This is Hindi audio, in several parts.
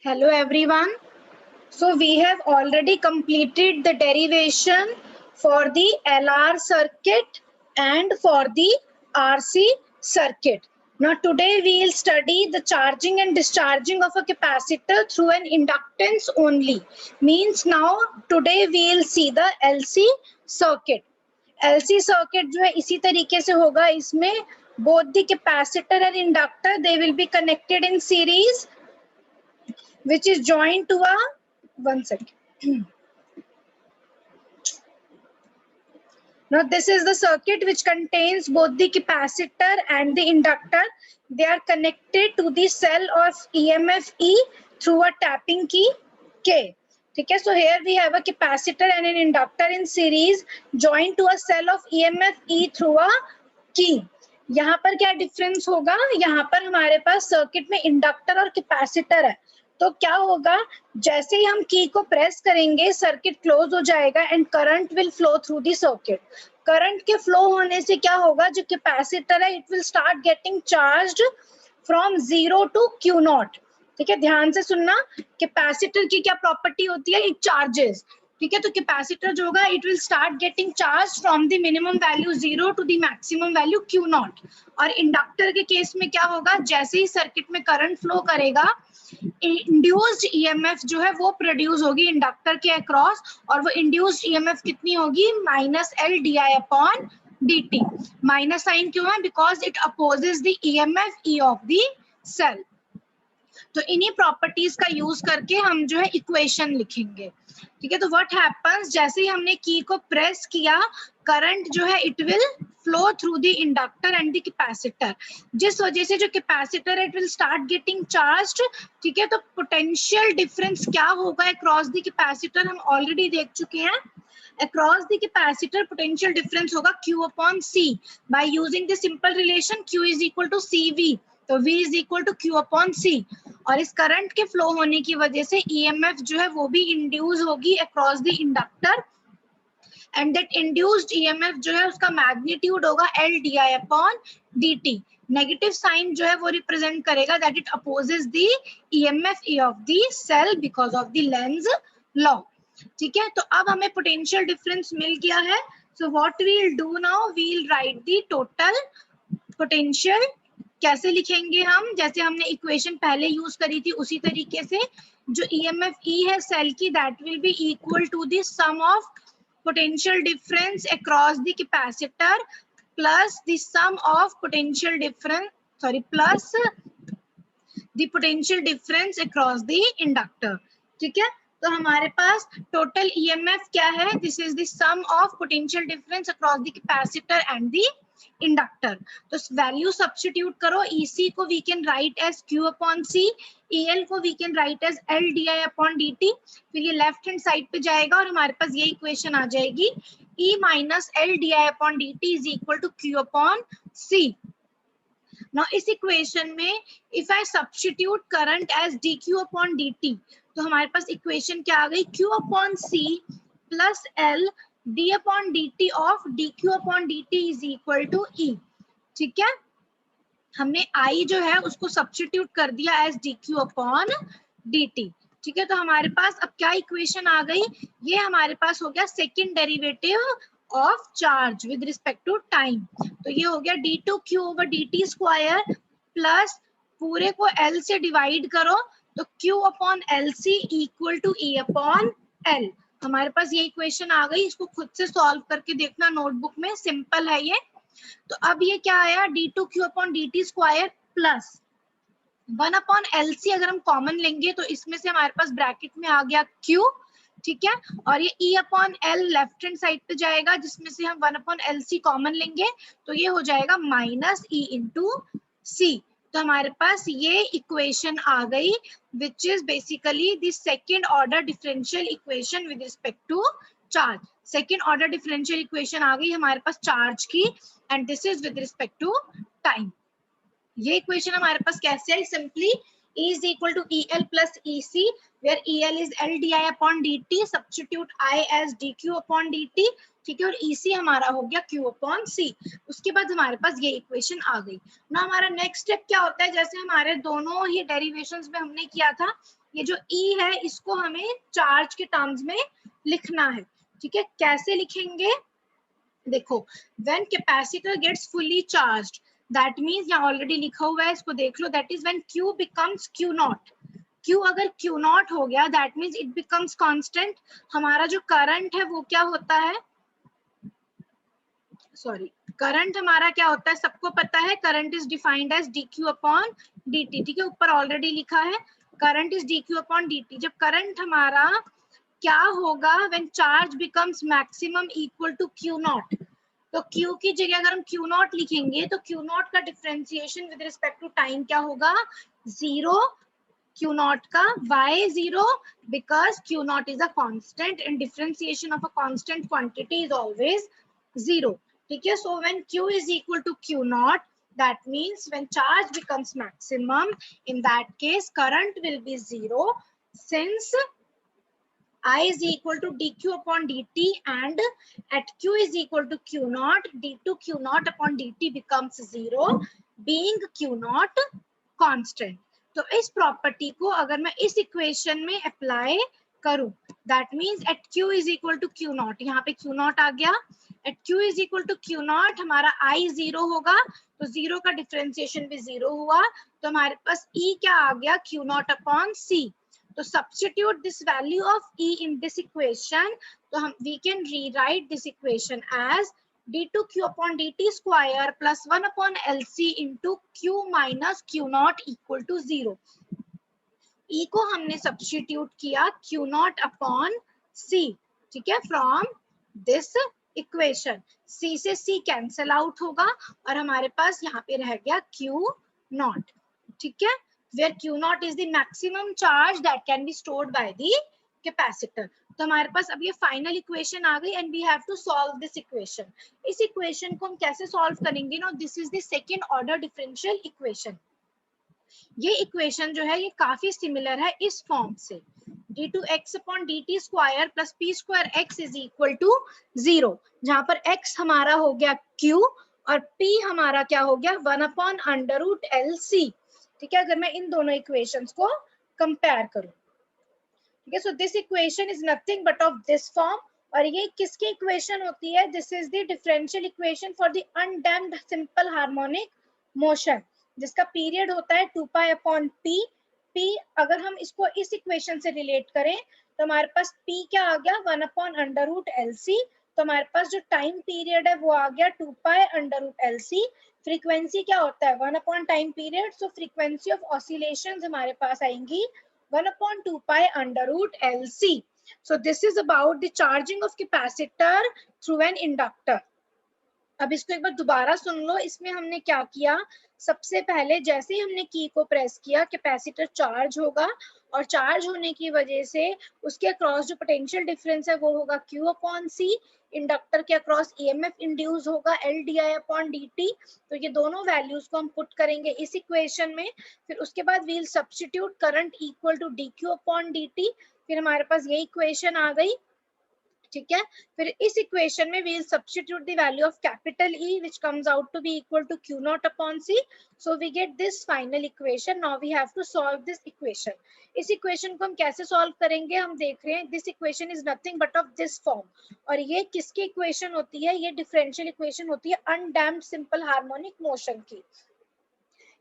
Hello everyone. So we have already completed the derivation for the LR circuit and for the RC circuit. Now today we will study the charging and discharging of a capacitor through an inductance only. Means now today we will see the LC circuit. LC circuit जो है इसी तरीके से होगा. इसमें both the capacitor and inductor they will be connected in series, which is joined to a one second. Now this is the circuit which contains both the capacitor and the inductor. They are connected to the cell of EMF E through a tapping key K. Okay, so here we have a capacitor and an inductor in series joined to a cell of EMF E through a key. यहाँ पर क्या डिफरेंस होगा, यहाँ पर हमारे पास सर्किट में इंडक्टर और कैपेसिटर है. तो क्या होगा, जैसे ही हम की को प्रेस करेंगे सर्किट क्लोज हो जाएगा and current will flow through the circuit. Current के फ्लो होने से क्या होगा, जो कैपेसिटर है it will start getting charged from 0 to Q0. ठीक है, ध्यान से सुनना. कैपेसिटर की क्या प्रॉपर्टी होती है, इट चार्जेस. ठीक है, तो कैपेसिटर जो होगा it will start getting charge from the minimum value 0 to the maximum value Q0. और इंडक्टर के केस में क्या होगा, जैसे ही सर्किट में करंट फ्लो करेगा इंड्यूस्ड ईएमएफ जो है वो प्रोड्यूस होगी इंडक्टर के अक्रॉस, और वो इंड्यूस्ड ईएमएफ कितनी होगी, -LdI/dt. माइनस साइन क्यों है, because it opposes the EMF E of the cell. तो इन्हीं प्रॉपर्टीज का यूज करके हम जो है इक्वेशन लिखेंगे. ठीक है, तो व्हाट हैपेंस, जैसे ही हमने की को प्रेस किया करंट जो है it will flow through the inductor and the capacitor. जिस वजह से जो capacitor it will start getting charged. ठीक है, तो पोटेंशियल डिफरेंस क्या होगा अक्रॉस द कैपेसिटर हम ऑलरेडी देख चुके हैं. Across the capacitor potential difference होगा Q/C by using the simple relation Q = CV. तो V = Q/C. और इस करंट के फ्लो होने की वजह से EMF जो है वो भी इंड्यूस होगी across the inductor, and that induced EMF जो है उसका मैग्नीट्यूड होगा LdI/dt. नेगेटिव साइन जो है वो रिप्रेजेंट करेगा that it opposes the EMF E of the cell because of the Lenz law. ठीक है, तो अब हमें पोटेंशियल डिफरेंस मिल गया है. So what we will do now, we will write the total potential. कैसे लिखेंगे हम, जैसे हमने इक्वेशन पहले यूज करी थी उसी तरीके से. जो EMF E है सेल की that will be equal to the sum of potential difference across the capacitor plus the sum of potential difference, plus the potential difference across the inductor. ठीक है, तो हमारे पास टोटल EMF क्या है, this is the sum of potential difference across the capacitor and the inductor. तो वैल्यू सब्स्टिट्यूट करो. EC को we can write as Q/C, EL को we can write as LdI/dt. फिर ये लेफ्ट हैंड साइड पे जाएगा और हमारे पास ये इक्वेशन आ जाएगी, E - LdI/dt is equal to Q/C. Now इस इक्वेशन में if I substitute current as dQ/dt, तो हमारे पास इक्वेशन क्या आ गई, Q/C plus L d/dt of dQ/dt is equal to E. ठीक है, हमने I जो है उसको सब्स्टिट्यूट कर दिया एज dQ/dt. ठीक है, तो हमारे पास अब क्या इक्वेशन आ गई, ये हमारे पास हो गया second derivative of charge with respect to time. तो ये हो गया d2Q/dt² प्लस पूरे को L से डिवाइड करो तो Q/LC इक्वल टू E/L. हमारे पास ये इक्वेशन आ गई. इसको खुद से सॉल्व करके देखना नोटबुक में, सिंपल है ये. तो अब ये क्या आया, d2Q/dt² प्लस 1/LC. अगर हम कॉमन लेंगे तो इसमें से हमारे पास ब्रैकेट में आ गया Q. ठीक है, और ये E/L लेफ्ट हैंड साइड पे जाएगा जिसमें से हम 1/LC कॉमन लेंगे तो ये हो जाएगा -E/C. तो हमारे पास ये इक्वेशन आ गई which is basically the second order differential equation with respect to charge. Second order differential equation आ गई हमारे पास चार्ज की, and this is with respect to time. ये इक्वेशन हमारे पास कैसे है, simply E is equal to EL plus EC, where EL is L di upon dt, substitute I as dq upon dt, ठीक है, और EC हमारा हो गया Q upon C। उसके बाद हमारे पास ये इक्वेशन आ गई ना। हमारा नेक्स्ट स्टेप क्या होता है, जैसे हमारे दोनों ही डेरिवेशंस में हमने किया था, ये जो E है इसको हमें चार्ज के टर्म्स में लिखना है, ठीक है। कैसे लिखेंगे, देखो, when capacitor gets fully charged, that means यहाँ ऑलरेडी लिखा हुआ है, इसको देख लो, that is when Q becomes Q not. Q अगर Q नॉट हो गया, that means it becomes constant. हमारा जो करंट है वो क्या होता है, सॉरी, करंट हमारा क्या होता है, सबको पता है, current is defined as dq upon dt, ठीक है, ऊपर ऑलरेडी लिखा है, current is dq upon dt। जब करंट हमारा क्या होगा, when charge becomes maximum equal to Q naught, तो Q की जगह अगर हम Q नॉट लिखेंगे तो Q नॉट का differentiation with respect to time क्या होगा, जीरो। Q नॉट का why zero, because Q naught is a constant and differentiation of a constant quantity is always zero, ठीक है। So when Q is equal to Q not, that means when charge becomes maximum, in that case current will be zero, since I is equal to dq upon dt, and at Q is equal to Q naught, d2 Q naught upon dt becomes zero, being Q naught constant। तो इस प्रॉपर्टी को अगर मैं इस इक्वेशन में अप्लाई करूं, that means at Q is equal to Q naught, यहाँ पे Q naught आ गया, at Q is equal to Q naught हमारा I जीरो होगा, तो जीरो का डिफरेंशिएशन भी जीरो हुआ, तो हमारे पास E क्या आ गया, Q naught upon C। तो substitute this value of E in this equation, तो हम we can rewrite this equation as d2q upon dt square plus 1 upon LC into Q minus Q naught equal to 0। E को हमने substitute किया Q naught upon C, ठीक है, from this equation। C से C cancel out होगा और हमारे पास यहाँ पे रह गया Q naught, ठीक है, where Q naught is the maximum charge that can be stored by the capacitor। तो हमारे पास अब ये फाइनल इक्वेशन आ गई, and we have to solve this equation. इस इक्वेशन को हम कैसे सॉल्व करेंगे ना, this is the second order differential equation. ये इक्वेशन जो है ये काफी सिमिलर है इस फॉर्म से, d2x upon dt square plus p square x is equal to 0, जहां पर x हमारा हो गया q और p हमारा क्या हो गया 1 अपॉन अंडर रूट LC, ठीक है। अगर मैं इन दोनों इक्वेशंस को कंपेयर करूं, ठीक है, so this equation is nothing but of this form, और ये किसकी इक्वेशन होती है, this is the differential equation for the undamped simple harmonic motion, जिसका पीरियड होता है 2 पाई अपॉन p। p अगर हम इसको इस इक्वेशन से रिलेट करें तो हमारे पास p क्या आ गया 1 अपॉन अंडर रूट LC, तो हमारे पास जो टाइम पीरियड है वो आ गया 2 pi under root LC। Frequency क्या होता है 1 upon time period, so frequency of oscillations हमारे पास आएंगी 1 upon 2 pi under root LC। So this is about the charging of capacitor through an inductor। अब इसको एक बार दोबारा सुन लो, इसमें हमने क्या किया, सबसे पहले जैसे ही हमने की को प्रेस किया कैपेसिटर चार्ज होगा, और चार्ज होने की वजह से उसके अक्रॉस जो पोटेंशियल डिफरेंस है वो होगा Q अपॉन C, इंडक्टर के अक्रॉस EMF इंड्यूस होगा L di अपॉन dt। तो ये दोनों वैल्यूज को हम पुट करेंगे इस इक्वेशन में, फिर उसके बाद we'll substitute current equal to dq upon dt, फिर हमारे पास ये इक्वेशन आ गई, ठीक है। फिर इस इक्वेशन में we will substitute the value of capital E which comes out to be equal to Q naught upon C, so we get this final equation। now we have to solve this equation। इस इक्वेशन को हम कैसे सॉल्व करेंगे, हम देख रहे हैं this equation is nothing but of this form, और ये किसकी इक्वेशन होती है, ये डिफरेंशियल इक्वेशन होती है अनडैम्प्ड सिंपल हार्मोनिक मोशन की।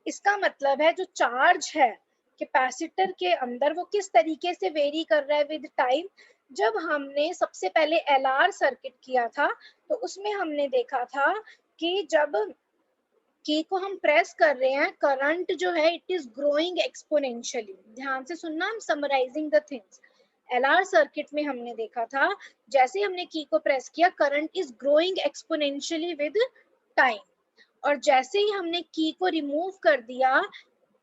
इसका मतलब है जो चार्ज है कैपेसिटर के अंदर वो किस तरीके से वेरी कर रहा है विद टाइम। जब हमने सबसे पहले LR सर्किट किया था तो उसमें हमने देखा था कि जब की को हम प्रेस कर रहे हैं करंट जो है इट इज ग्रोइंग एक्सपोनेंशियली। ध्यान से सुनना, I am summarising the things. LR circuit में हमने देखा था जैसे हमने की को प्रेस किया current is growing exponentially with time, और जैसे ही हमने की को रिमूव कर दिया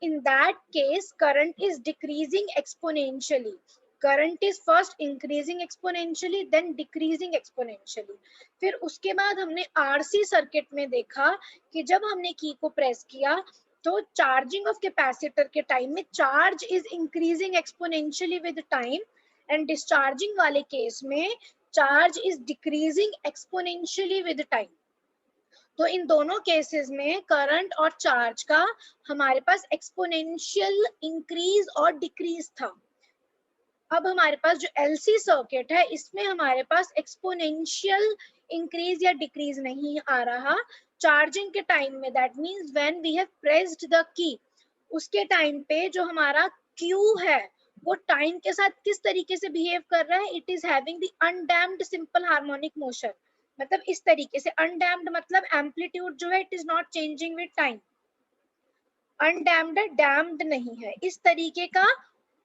in that case current is decreasing exponentially। current is first increasing exponentially then decreasing exponentially। फिर उसके बाद हमने RC सर्किट में देखा कि जब हमने की को प्रेस किया तो चार्जिंग ऑफ कैपेसिटर के टाइम में charge is increasing exponentially with time, and discharging वाले केस में charge is decreasing exponentially with time. तो इन दोनों केसेस में करंट और चार्ज का हमारे पास एक्सपोनेंशियल इंक्रीज और डिक्रीज था। अब हमारे पास जो एलसी सर्किट है इसमें हमारे पास एक्सपोनेंशियल इंक्रीज या डिक्रीज नहीं आ रहा चार्जिंग के टाइम में। That means when we have pressed the key, उसके टाइम पे जो हमारा क्यू है वो टाइम के साथ किस तरीके से बिहेव कर रहा है, it is having the undamped simple harmonic motion. मतलब इस तरीके से, अनडैम्प्ड मतलब एम्पलीट्यूड जो है it is not changing with time, undamped damped नहीं है। इस तरीके का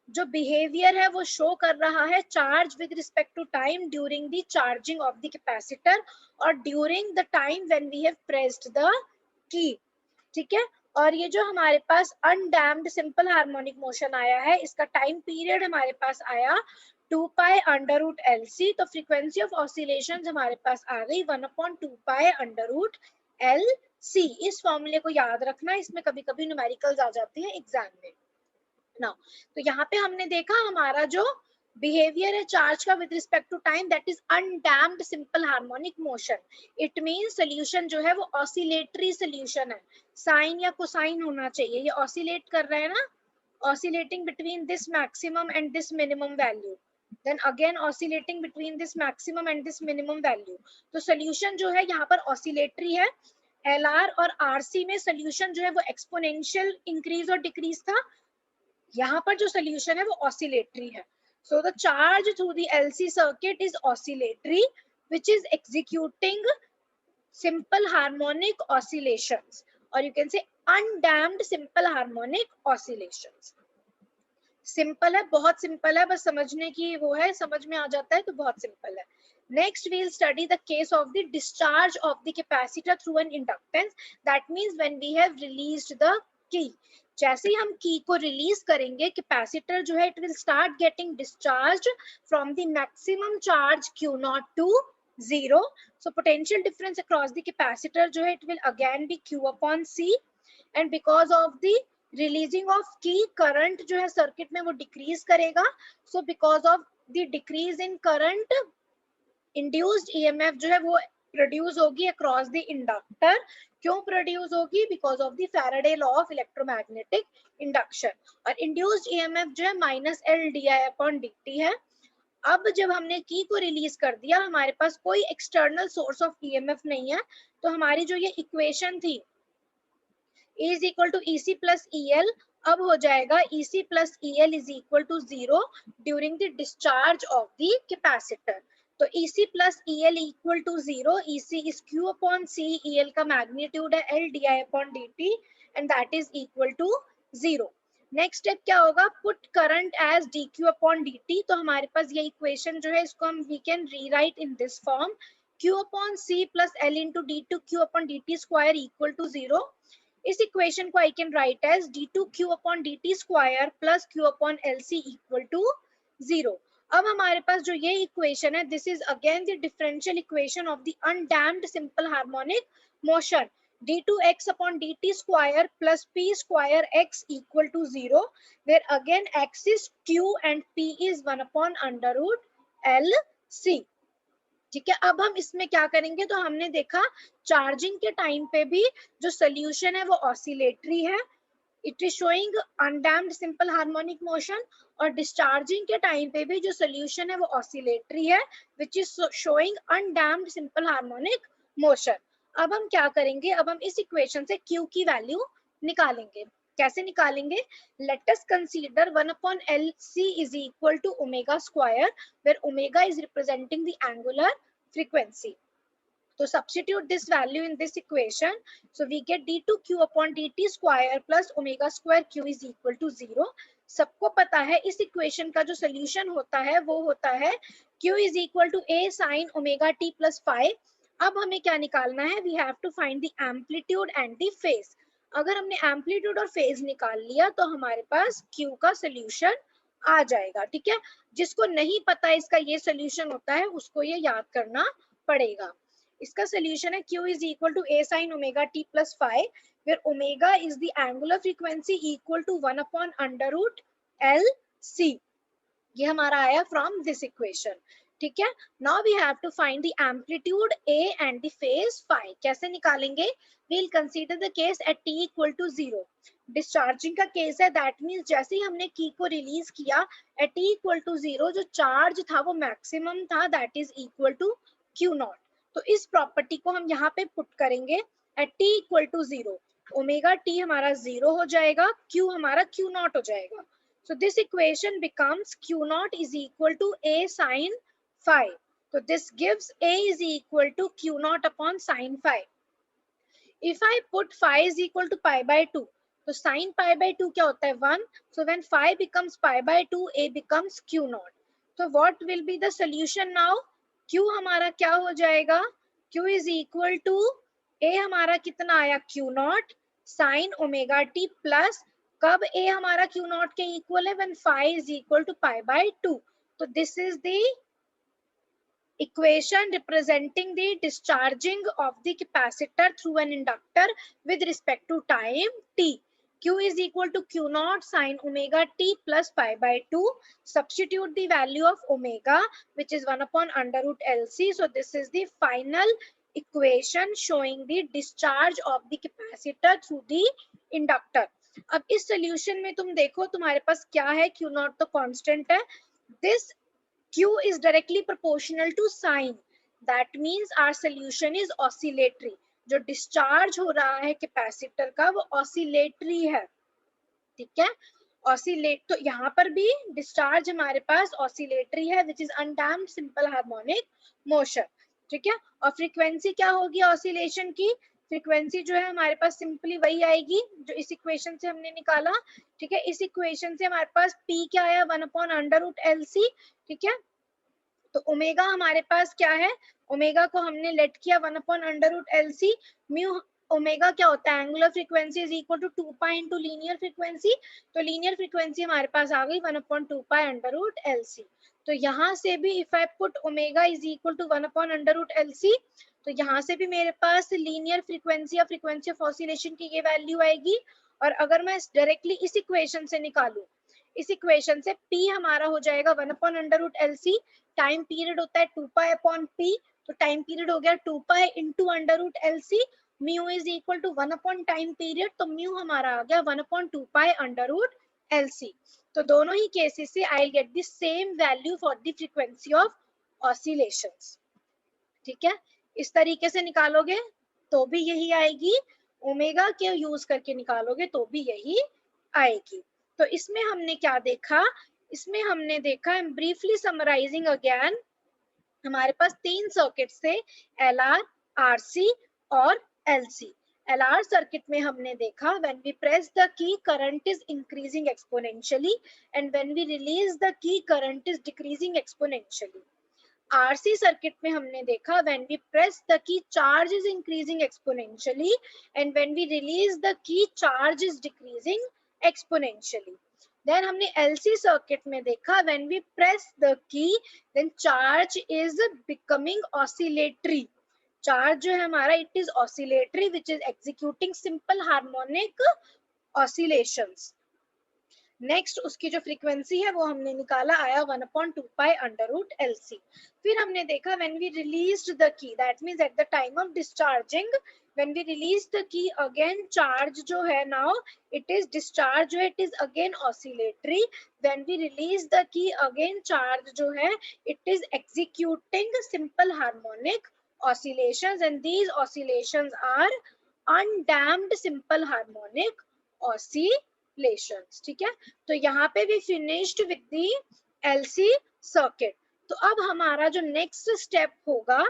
जो बिहेवियर है वो शो कर रहा है charge with respect to time during the charging of the capacitor और during the time when we have pressed the key. ठीक है, और ये जो हमारे पास अनडैम्प्ड सिंपल हार्मोनिक मोशन आया है इसका टाइम पीरियड हमारे पास आया 2 pi under root L C. तो फ्रीक्वेंसी ऑफ ऑसिलेशंस हमारे पास आ गई 1/2 pi under root L C. इस फॉर्मूले को याद रखना, इसमें कभी कभी न्यूमेरिकल्स आ जाती हैं एग्जाम में ना। तो यहाँ पे हमने देखा हमारा जो बिहेवियर है चार्ज का with respect to time, that is undamped simple harmonic motion. It means solution जो है वो ऑसिलेटरी सोल्यूशन है, साइन या कोसाइन होना चाहिए। ये ऑसिलेट कर रहा है ना, oscillating between this maximum and this minimum value, then again oscillating between this maximum and this minimum value. तो सोल्यूशन जो है यहाँ पर ऑसिलेटरी है। एलआर और आरसी में सोल्यूशन जो है वो एक्सपोनेंशियल इंक्रीज और डिक्रीज था, यहाँ पर जो सोल्यूशन है वो ऑसिलेटरी है। So the charge through the LC circuit is oscillatory which is executing simple harmonic oscillations, और you can say undamped simple harmonic oscillations. Simple है, बहुत सिंपल है, बस समझने की वो है, समझ में आ जाता है तो बहुत सिंपल है। Next, we'll study the case of the discharge of the capacitor through an inductance. That means when we have released the key. जैसे ही हम की को रिलीज करेंगे कैपेसिटर जो है it will start getting discharge from the maximum charge Q naught to 0. So potential difference across the capacitor जो है it will again be Q upon C, and because of the releasing of key current जो है सर्किट में वो डिक्रीज करेगा। So because of the decrease in current induced EMF जो है वो प्रोड्यूस होगी अक्रॉस द इंडक्टर। क्यों प्रोड्यूस होगी? Because of the Faraday law of electromagnetic induction. और इंड्यूस्ड ईएमएफ जो है -L/di/dt है। अब जब हमने की को रिलीज कर दिया, हमारे पास कोई एक्सटर्नल सोर्स ऑफ ईएमएफ नहीं है, तो हमारी जो ये इक्वेशन थी E is equal to EC plus EL अब हो जाएगा EC plus EL is equal to 0 during the discharge of the capacitor. तो EC plus EL equal to 0, EC is Q upon C, EL का magnitude है L di upon dt and that is equal to 0. Next step क्या होगा? Put current as dq upon dt। तो हमारे पास ये इक्वेशन जो है इसको हम we can rewrite in this form Q upon C plus L into d2q upon dt square equal to 0. इस इक्वेशन को I can write as d2q upon dt square plus q upon lc equal to 0. अब हमारे पास जो ये इक्वेशन है this is again the differential equation of the undamped simple harmonic motion d2x upon dt square plus p square x equal to 0, where again x is q and p is 1 upon under root lc. ठीक है, अब हम इसमें क्या करेंगे? तो हमने देखा चार्जिंग के टाइम पे भी जो सोल्यूशन है वो ऑसिलेटरी है, it is showing undamped simple harmonic motion, और डिस्चार्जिंग के टाइम पे भी जो सोल्यूशन है वो ऑसिलेटरी है which is showing undamped simple harmonic motion. अब हम क्या करेंगे? अब हम इस इक्वेशन से Q की वैल्यू निकालेंगे। कैसे निकालेंगे? Let us consider 1 upon LC is equal to omega square, where omega is representing the angular frequency. So substitute this value in this equation. So we get d2q upon dt square plus omega square q is equal to 0. सबको पता है इस इक्वेशन का जो सोल्यूशन होता है वो होता है q is equal to a sin omega t plus phi. अब हमें क्या निकालना है? We have to find the amplitude and the phase. अगर हमने एम्पलीट्यूड और फेज निकाल लिया तो हमारे पास Q का सोल्यूशन आ जाएगा। ठीक है, जिसको नहीं पता इसका ये सोल्यूशन होता है उसको ये याद करना पड़ेगा। इसका सोल्यूशन है Q is equal to a sin omega t plus phi. where omega is the angular frequency equal to 1 upon under root LC. ये हमारा आया from this equation. ठीक है. Now we have to find the amplitude A and the phase phi. कैसे निकालेंगे? We'll consider the case at t equal to 0. Discharging का केस है, दैट मीन्स जैसे ही हमने की को रिलीज किया एट t इक्वल टू 0, जो चार्ज था वो मैक्सिमम था, that is equal to Q naught. तो इस प्रॉपर्टी को हम यहाँ पे पुट करेंगे at t equal to 0. Omega t हमारा 0 हो जाएगा, Q हमारा Q नॉट हो जाएगा. So this equation becomes Q naught is equal to A sin phi. So this gives A is equal to Q naught upon sin phi. If I put phi is equal to pi by 2, तो sin pi by 2 क्या होता है? 1. So when phi becomes pi by 2, A becomes Q naught. So what will be the solution now? Q हमारा क्या हो जाएगा? Q is equal to A हमारा कितना आया? Q naught sin omega t plus कब A हमारा Q naught के इक्वल है? When phi is equal to pi by 2. तो this is the equation representing the discharging of the capacitor through an inductor with respect to time t. Q is equal to Q naught sin omega t plus pi by 2. Substitute the value of omega, which is 1 upon under root LC. So this is the final equation showing the discharge of the capacitor through the inductor. अब इस solution में तुम देखो तुम्हारे पास क्या है? Q naught तो constant है. This Q is directly proportional to sin. That means our solution is oscillatory. जो डिस्चार्ज हो रहा है कैपेसिटर का वो ऑसिलेटरी है. ठीक है. ऑसिलेट, तो यहाँ पर भी डिस्चार्ज हमारे पास ऑसिलेटरी है, which is undamped simple harmonic motion. ठीक है. और फ्रीक्वेंसी क्या होगी ऑसिलेशन की? फ्रीक्वेंसी जो है हमारे पास सिंपली वही आएगी जो इस इक्वेशन से हमने निकाला. ठीक है. इस इक्वेशन से हमारे पास P क्या आया? 1 अपॉन अंडर रूट LC. ठीक है. तो ओमेगा हमारे पास क्या है? ओमेगा को हमने लेट किया 1 upon under root LC. Mu omega क्या होता है? Angular frequency is equal to 2 pi into linear frequency. तो लीनियर फ्रीक्वेंसी हमारे पास आ गई 1 upon 2 pi under root LC. तो यहाँ से भी if I put omega is equal to 1 upon under root LC, तो यहाँ से भी मेरे पास लीनियर फ्रीक्वेंसी या फ्रीक्वेंसी ऑफ ऑसिलेशन की ये वैल्यू आएगी. और अगर मैं डायरेक्टली इस इक्वेशन से निकालूं, इस इक्वेशन से P हमारा हो जाएगा 1 upon under root LC. Time period होता है 2 पाई अपॉन P, तो टाइम पीरियड हो गया 2 pi into under root LC. Mu is equal to 1 upon time period, तो म्यू हमारा आ गया 1 upon 2 pi under root LC. तो दोनों ही केसेस से I get the same value for the frequency of oscillations. ठीक है. इस तरीके से निकालोगे तो भी यही आएगी, ओमेगा के यूज करके निकालोगे तो भी यही आएगी. तो इसमें हमने क्या देखा? इसमें हमने देखा, ब्रीफली समराइजिंग अगेन, हमारे पास 3 सर्किट्स थे, LR, RC और LC. LR सर्किट में हमने देखा when we press the key current is increasing exponentially and when we release the key current is decreasing exponentially. RC circuit में हमने देखा when we press the key charge is increasing exponentially and when we release the key charge is decreasing exponentially. Then हमने LC सर्किट में देखा when we press the key then charge is becoming oscillatory. Charge जो है हमारा it is oscillatory which is executing simple harmonic oscillations. Next उसकी जो फ्रीक्वेंसी है वो हमने निकाला, आया 1 upon 2 pi under root LC. फिर हमने देखा when we released the key, that means at the time of discharging, when we release the key again charge जो है now it is discharge, it is again oscillatory. When we release the key again charge जो है it is executing simple harmonic oscillations and these oscillations are undamped simple harmonic oscillations. ठीक है. तो यहाँ पे भी finished with the LC circuit. तो अब हमारा जो नेक्स्ट स्टेप होगा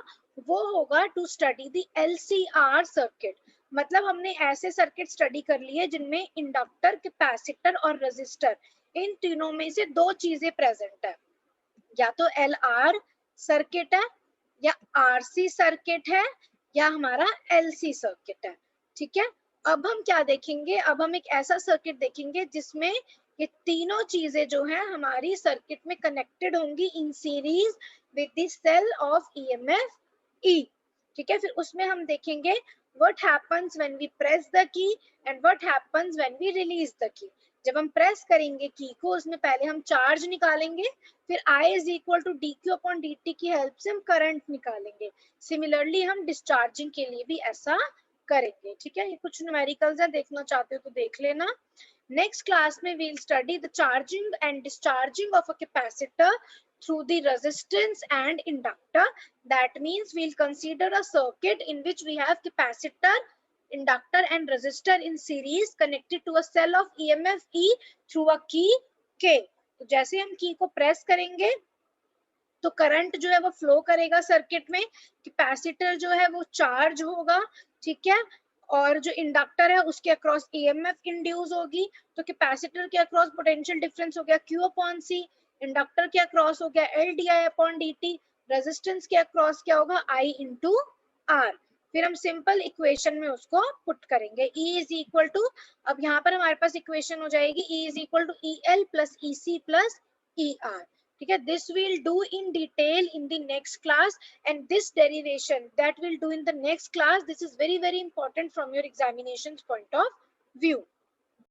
वो होगा to study the LCR circuit. मतलब हमने ऐसे सर्किट स्टडी कर लिए जिनमें इंडक्टर, कैपेसिटर और रेजिस्टर, इन तीनों में से 2 चीजें प्रेजेंट है. या तो LR सर्किट है या RC सर्किट है या हमारा LC सर्किट है. ठीक है. अब हम क्या देखेंगे? अब हम एक ऐसा सर्किट देखेंगे जिसमें ये तीनों चीजें जो है हमारी सर्किट में कनेक्टेड होंगी in series with the cell of EMF E. ठीक है. फिर उसमें हम देखेंगे what happens when we press the key and what happens when we release the key. जब हम प्रेस करेंगे की को, उसमें पहले हम चार्ज निकालेंगे, फिर I is equal to d q upon d t की हेल्प से हम करंट निकालेंगे. सिमिलरली हम डिस्चार्जिंग के लिए भी ऐसा करेंगे. ठीक है, ये कुछ न्यूमेरिकल्स हैं, देखना चाहते हो तो देख लेना. नेक्स्ट क्लास में we'll study the charging and discharging of a capacitor through the resistance and inductor. That means we'll consider a circuit in which we have capacitor, inductor and resistor in series connected to a cell of EMF E through a key K. तो जैसे हम की को प्रेस करेंगे तो करंट जो है वो फ्लो करेगा सर्किट में, कैपेसिटर जो है वो चार्ज होगा. ठीक है, और जो इंडक्टर है उसके अक्रॉस ईएमएफ इंड्यूस होगी. तो कैपेसिटर के अक्रॉस पोटेंशियल डिफरेंस हो गया Q अपॉन C, इंडक्टर के अक्रॉस हो गया L di upon dt, resistance के अक्रॉस क्या होगा I इंटू R. फिर हम सिंपल इक्वेशन में उसको पुट करेंगे. E इज इक्वल टू, अब यहाँ पर हमारे पास इक्वेशन हो जाएगी E is equal to EL plus EC plus ER. ठीक है, this we'll do in detail in the next class, and this derivation that we'll do in the next class, this is very important from your examinations point of view.